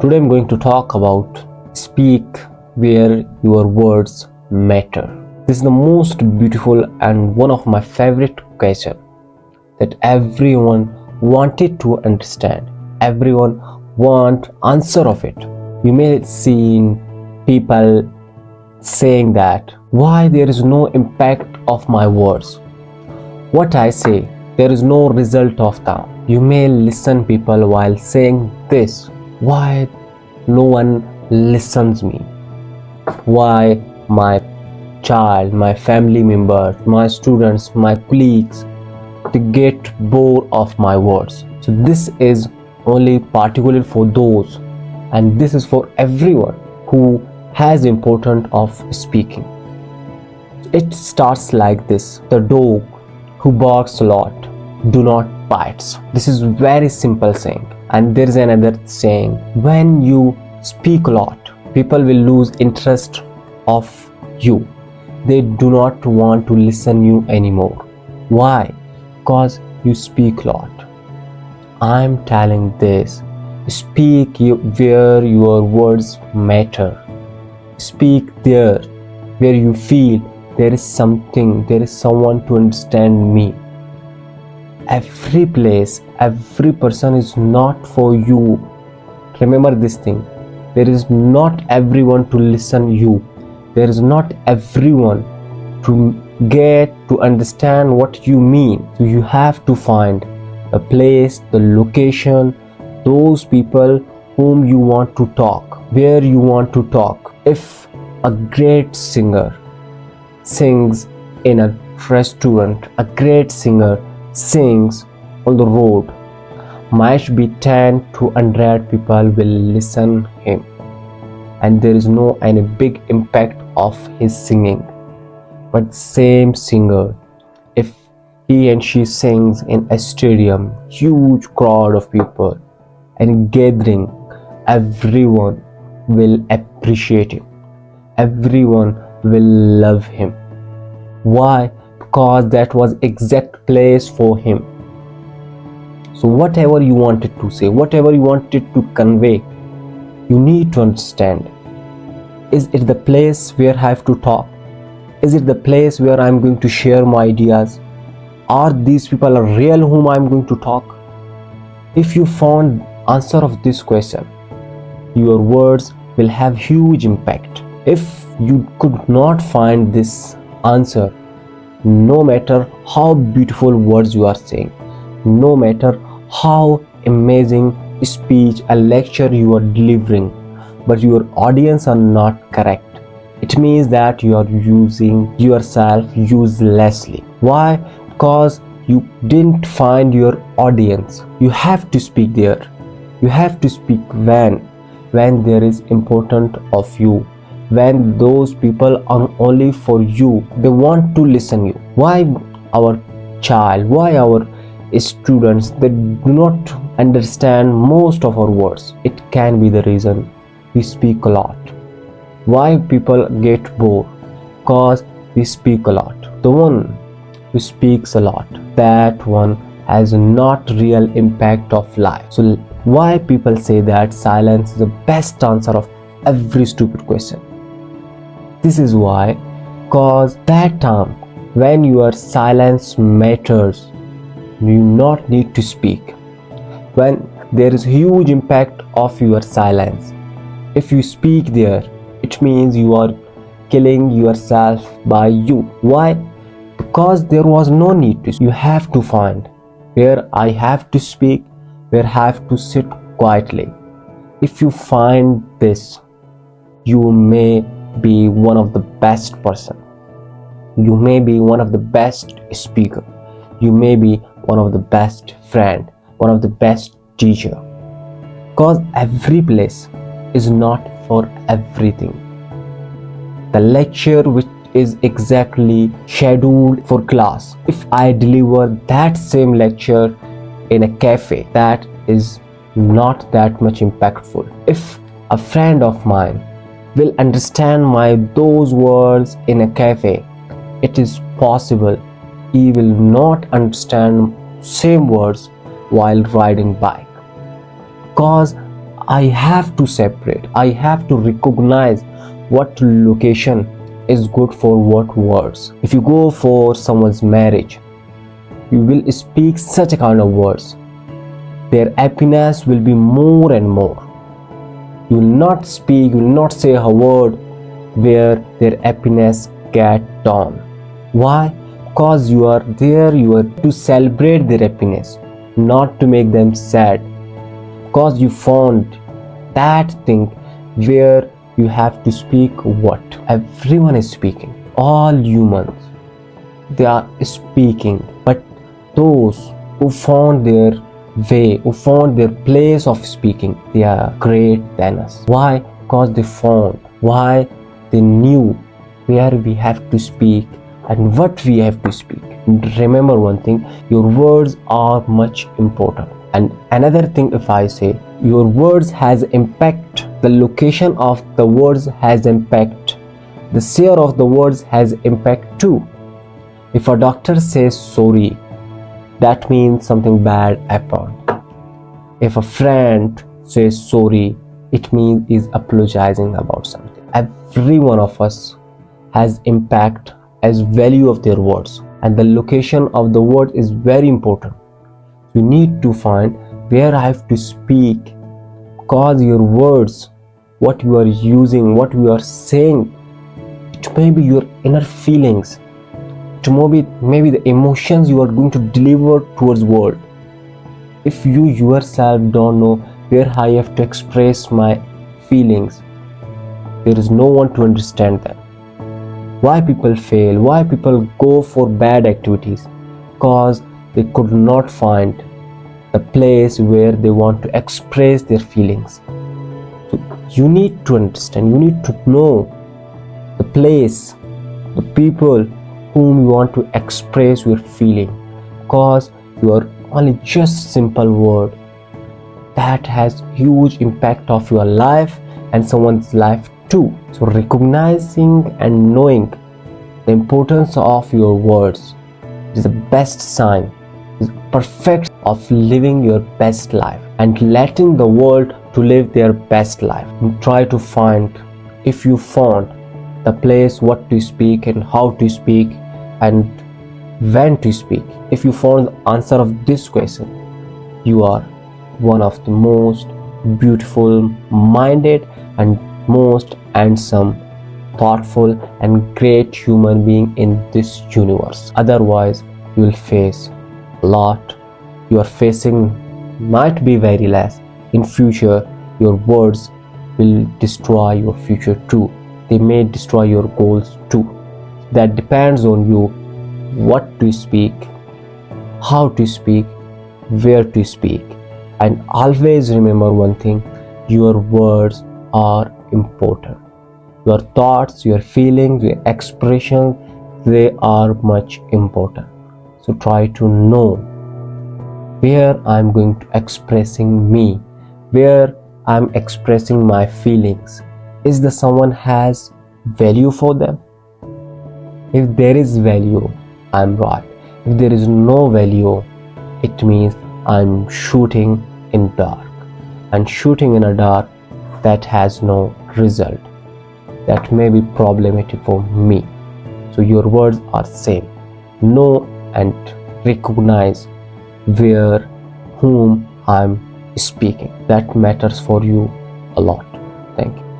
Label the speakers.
Speaker 1: Today I'm going to talk about speak where your words matter. This is the most beautiful and one of my favorite questions that everyone wanted to understand. Everyone want answer of it. You may see people saying that why there is no impact of my words. What I say, there is no result of them. You may listen people while saying this. Why no one listens me? Why my child, my family members, my students, my colleagues, they get bored of my words? So this is only particular for those, and this is for everyone who has importance of speaking. It starts like this: the dog who barks a lot do not bites. This is very simple saying. And there is another saying: when you speak a lot, people will lose interest of you. They do not want to listen you anymore. Why? Because you speak a lot. I'm telling this: speak where your words matter. Speak there where you feel there is something, there is someone to understand me. Every place, every person is not for you. Remember this thing. There is not everyone to listen you. There is not everyone to get to understand what you mean. So you have to find the place, the location, those people whom you want to talk, where you want to talk. If a great singer sings in a restaurant, a great singer sings on the road, might be 10 to 100 people will listen him, and there is no any big impact of his singing. But same singer, if he and she sings in a stadium, huge crowd of people and gathering, everyone will appreciate him, everyone will love him. Why? Because that was exact place for him. So whatever you wanted to say, whatever you wanted to convey, you need to understand: is it the place where I have to talk? Is it the place where I'm going to share my ideas? Are these people are real whom I'm going to talk? If you found answer of this question, your words will have huge impact. If you could not find this answer, no matter how beautiful words you are saying, no matter how amazing speech, a lecture you are delivering, but your audience are not correct, it means that you are using yourself uselessly. Why? Because you didn't find your audience. You have to speak there. You have to speak when there is important of you, when those people are only for you, they want to listen you. Why our child, why our students, they do not understand most of our words? It can be the reason we speak a lot. Why people get bored? Because we speak a lot. The one who speaks a lot, that one has not real impact of life. So why people say that silence is the best answer of every stupid question? This is why, cause that time when your silence matters, you not need to speak. When there is huge impact of your silence, if you speak there, it means you are killing yourself by you. Why? Because there was no need to. You have to find where I have to speak, where I have to sit quietly. If you find this, you may be one of the best person. You may be one of the best speaker. You may be one of the best friend, one of the best teacher. Because every place is not for everything. The lecture which is exactly scheduled for class, if I deliver that same lecture in a cafe, that is not that much impactful. If a friend of mine will understand my those words in a cafe, it is possible he will not understand same words while riding bike. Because I have to separate, I have to recognize what location is good for what words. If you go for someone's marriage, you will speak such a kind of words. Their happiness will be more and more. You will not speak, you will not say a word where their happiness get down. Why? Because you are there, you are to celebrate their happiness, not to make them sad. Because you found that thing where you have to speak what? Everyone is speaking. All humans, they are speaking. But those who found their way, who found their place of speaking, they are great than us. Why? Because they found. Why? They knew where we have to speak and what we have to speak. Remember one thing, your words are much important. And another thing, if I say, your words has impact. The location of the words has impact. The share of the words has impact too. If a doctor says sorry, that means something bad happened. If a friend says sorry, it means he's apologizing about something. Every one of us has impact as value of their words, and the location of the word is very important. You need to find where I have to speak, because your words, what you are using, what you are saying, it may be your inner feelings, it may be the emotions you are going to deliver towards world. If you yourself don't know where I have to express my feelings, there is no one to understand them. Why people fail, why people go for bad activities? Because they could not find the place where they want to express their feelings. So you need to understand, you need to know the place, the people whom you want to express your feeling, because you are only just simple word that has huge impact of your life and someone's life too. So recognizing and knowing the importance of your words is the best sign, is perfect of living your best life and letting the world to live their best life. And try to find, if you found the place what to speak and how to speak and when to speak, if you found the answer of this question, you are one of the most beautiful minded and most handsome, thoughtful and great human being in this universe. Otherwise you will face a lot. You are facing might be very less. In future your words will destroy your future too. They may destroy your goals too. That depends on you, what to speak, how to speak, where to speak. And always remember one thing, your words are important. Your thoughts, your feelings, your expressions, they are much important. So try to know where I'm going to expressing me, where I'm expressing my feelings. Is the someone has value for them? If there is value, I'm right. If there is no value, it means I'm shooting in dark. And shooting in a dark that has no result, that may be problematic for me. So your words are same. Know and recognize where, whom I'm speaking. That matters for you a lot. Thank you.